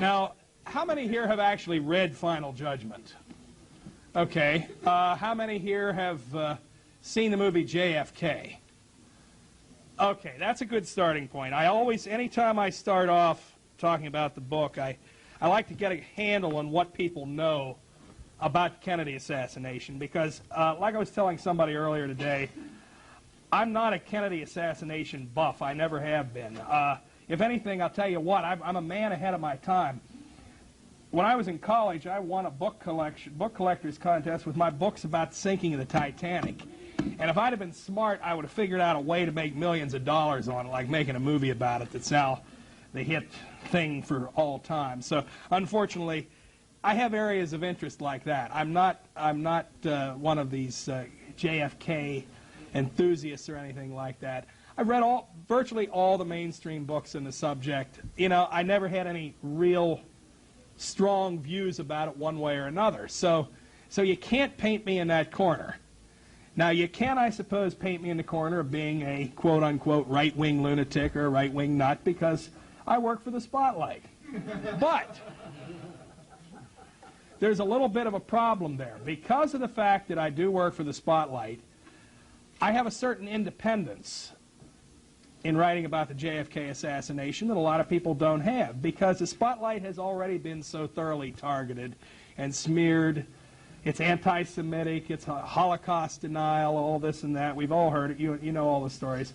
Now, how many here have actually read Final Judgment? Okay. How many here have seen the movie JFK? Okay, that's a good starting point. Anytime I start off talking about the book, I like to get a handle on what people know about Kennedy assassination because, like I was telling somebody earlier today, I'm not a Kennedy assassination buff. I never have been. If anything, I'll tell you what, I'm a man ahead of my time. When I was in college, I won a book collector's contest with my books about the sinking of the Titanic. And if I'd have been smart, I would have figured out a way to make millions of dollars on it, like making a movie about it that's now the hit thing for all time. So, unfortunately, I have areas of interest like that. I'm not one of these JFK enthusiasts or anything like that. I've read virtually all the mainstream books in the subject. You know, I never had any real strong views about it one way or another. So you can't paint me in that corner. Now, you can, I suppose, paint me in the corner of being a quote-unquote right-wing lunatic or a right-wing nut because I work for the Spotlight. But there's a little bit of a problem there. Because of the fact that I do work for the Spotlight, I have a certain independence in writing about the JFK assassination that a lot of people don't have because the Spotlight has already been so thoroughly targeted and smeared. It's anti-Semitic, it's Holocaust denial, all this and that. We've all heard it. You know all the stories.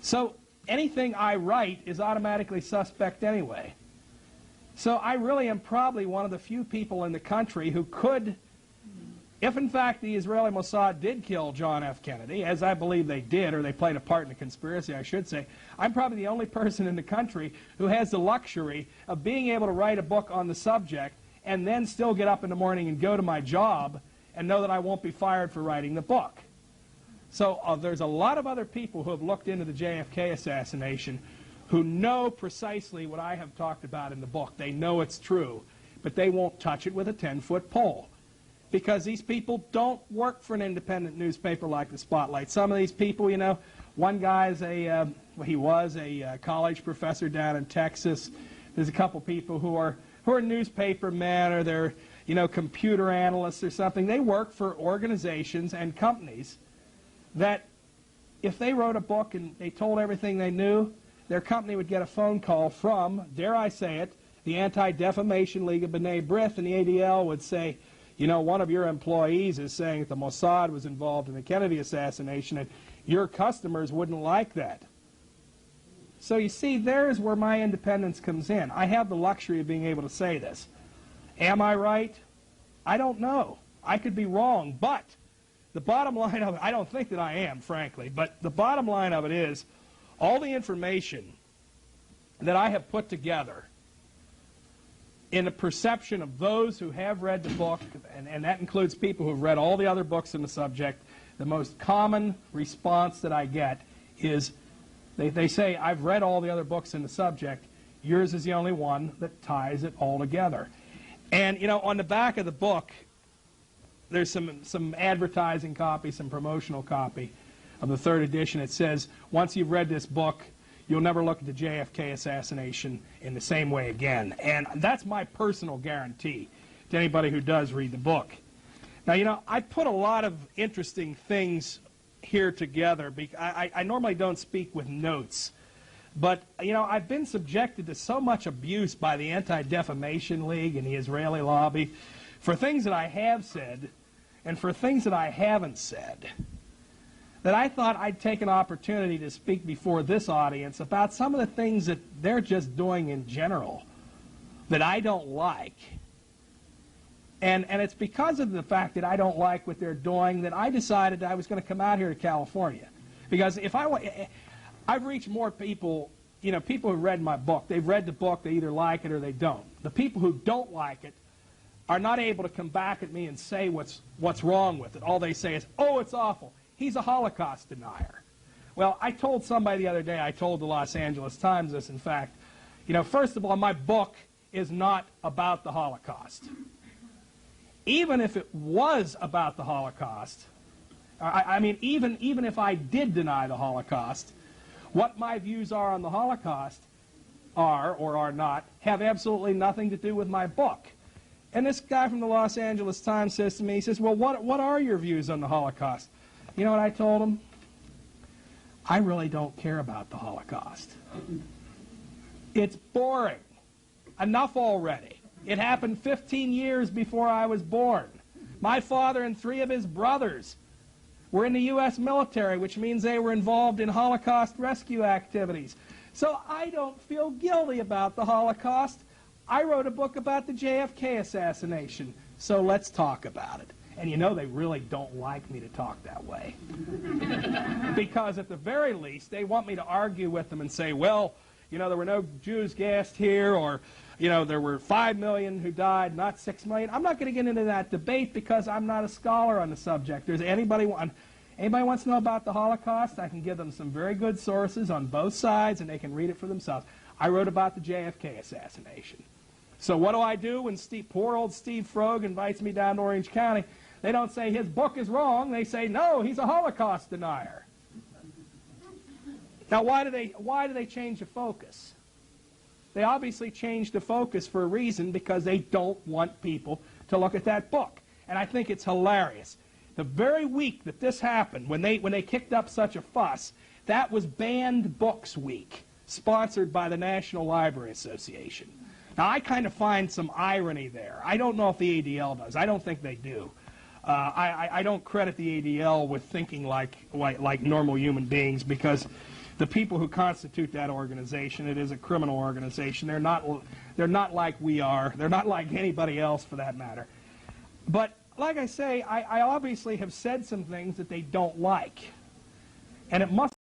So anything I write is automatically suspect anyway. So I really am probably one of the few people in the country who could, if in fact the Israeli Mossad did kill John F. Kennedy, as I believe they did, or they played a part in the conspiracy, I should say, I'm probably the only person in the country who has the luxury of being able to write a book on the subject and then still get up in the morning and go to my job and know that I won't be fired for writing the book. So there's a lot of other people who have looked into the JFK assassination who know precisely what I have talked about in the book. They know it's true, but they won't touch it with a 10-foot pole because these people don't work for an independent newspaper like the Spotlight. Some of these people, you know, one guy's he was a college professor down in Texas. There's a couple people who are newspaper men or they're, you know, computer analysts or something. They work for organizations and companies that if they wrote a book and they told everything they knew, their company would get a phone call from, dare I say it, the Anti-Defamation League of B'nai B'rith, and the ADL would say, you know, one of your employees is saying that the Mossad was involved in the Kennedy assassination and your customers wouldn't like that. So you see, there's where my independence comes in. I have the luxury of being able to say this. Am I right? I don't know. I could be wrong, but the bottom line of it, I don't think that I am, frankly, but the bottom line of it is all the information that I have put together in the perception of those who have read the book, and that includes people who have read all the other books in the subject, the most common response that I get is they say, I've read all the other books in the subject. Yours is the only one that ties it all together. And, you know, on the back of the book, there's some advertising copy, some promotional copy of the third edition. It says, once you've read this book, you'll never look at the JFK assassination in the same way again. And that's my personal guarantee to anybody who does read the book. Now, you know, I put a lot of interesting things here together. I normally don't speak with notes. But, you know, I've been subjected to so much abuse by the Anti-Defamation League and the Israeli lobby for things that I have said and for things that I haven't said that I thought I'd take an opportunity to speak before this audience about some of the things that they're just doing in general that I don't like. And it's because of the fact that I don't like what they're doing that I decided I was going to come out here to California. Because if I've reached more people, you know, people who read my book. They've read the book, they either like it or they don't. The people who don't like it are not able to come back at me and say what's wrong with it. All they say is, oh, it's awful. He's a Holocaust denier. Well, I told somebody the other day, I told the Los Angeles Times this, in fact, you know, first of all, my book is not about the Holocaust. Even if it was about the Holocaust, I mean, even if I did deny the Holocaust, what my views are on the Holocaust are or are not have absolutely nothing to do with my book. And this guy from the Los Angeles Times says to me, he says, well, what are your views on the Holocaust? You know what I told him? I really don't care about the Holocaust. It's boring. Enough already. It happened 15 years before I was born. My father and 3 of his brothers were in the U.S. military, which means they were involved in Holocaust rescue activities. So I don't feel guilty about the Holocaust. I wrote a book about the JFK assassination, so let's talk about it. And you know they really don't like me to talk that way. Because at the very least, they want me to argue with them and say, well, you know, there were no Jews gassed here, or, you know, there were 5 million who died, not 6 million. I'm not going to get into that debate because I'm not a scholar on the subject. Anybody wants to know about the Holocaust? I can give them some very good sources on both sides, and they can read it for themselves. I wrote about the JFK assassination. So what do when poor old Steve Frog invites me down to Orange County? They don't say his book is wrong. They say, no, he's a Holocaust denier. Now, why do they change the focus? They obviously changed the focus for a reason, because they don't want people to look at that book. And I think it's hilarious. The very week that this happened, when they kicked up such a fuss, that was Banned Books Week, sponsored by the National Library Association. Now, I kind of find some irony there. I don't know if the ADL does. I don't think they do. I don't credit the ADL with thinking like normal human beings, because the people who constitute that organization, it is a criminal organization. They're not like we are. They're not like anybody else, for that matter. But like I say, I obviously have said some things that they don't like, and it must